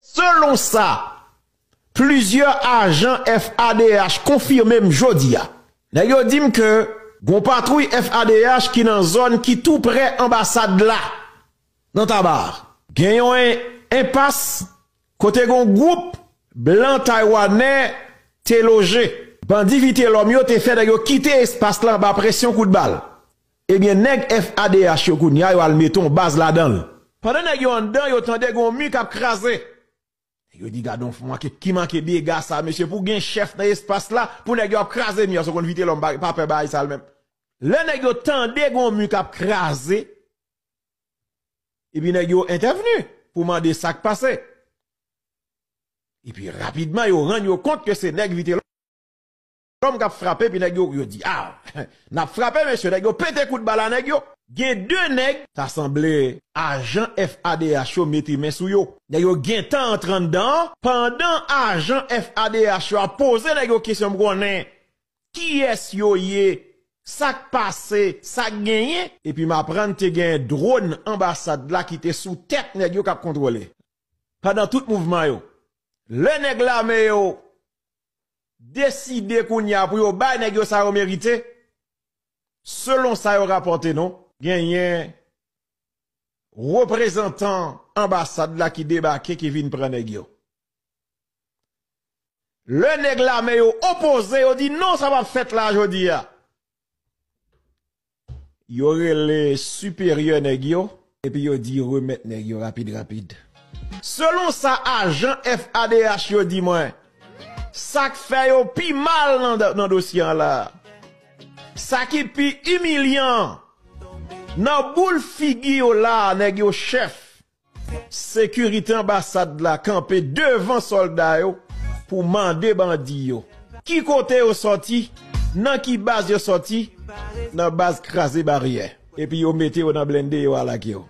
Selon ça, plusieurs agents FADH confirment m'jodia. Nèg yo dit que gon patrouille FADH qui dans zone qui tout près ambassade là dans Tabar. Gen un impasse côté gon groupe blanc taïwanais te logé. Bandi vite l'homme yo te fait nèg yo quitter espace là ba pression coup de balle. Eh bien nèg FADH yo kounya yo al meton base là-dedans. Pendant nèg yo en dedans yo tande gon mu k'ap krasé. Yo dit gadon moi qui manque bien gars ça monsieur pour gen chef dans espace là pour nèg yo craser mi so kon vite l'homme pas peur bail ça même. Le nèg yo tande gon mu k'ap craser. Et puis nèg yo intervenu pour demander ça qui passé. Et puis rapidement yo rend yo compte que c'est nèg vite l'homme k'ap frappé puis nèg yo dit ah n'a frappé monsieur nèg yo pété coup de balle à nèg yo. Gen deux nèg ça semblait agent FADH yo mette main sou yo. Nèg yo gen temps entrant dedans pendant agent FADH yo a posé nèg yo question m'konnen qui est yo yé ça passé ça gagné et puis m'apprendre te gen drone ambassade là qui était sous tête nèg yo k'ap contrôler. Pendant tout mouvement yo le nèg la me yo décider kounya pour yo bay nèg yo ça yo mérité selon ça yo rapporté non gagné représentant ambassade là qui débarqué qui vient prendre nèg yo. Le nèg la mais yo opposé yo dit non ça va fait là jodi ya. Yo les supérieur nèg yo et puis yo dit remettre nèg yo rapide. Selon ça agent FADH yo dit moi ça fait yo pi mal dans dossier là. Ça qui pi humiliant. Nan boule figure là, nèg yo chef, sécurité ambassade là, campé devant soldats yo, pour mander bandi yo. Qui côté yo sorti, nan qui base yo sorti, nan base crasé barrière. Et puis yo mette yo nan blende yo à la yo.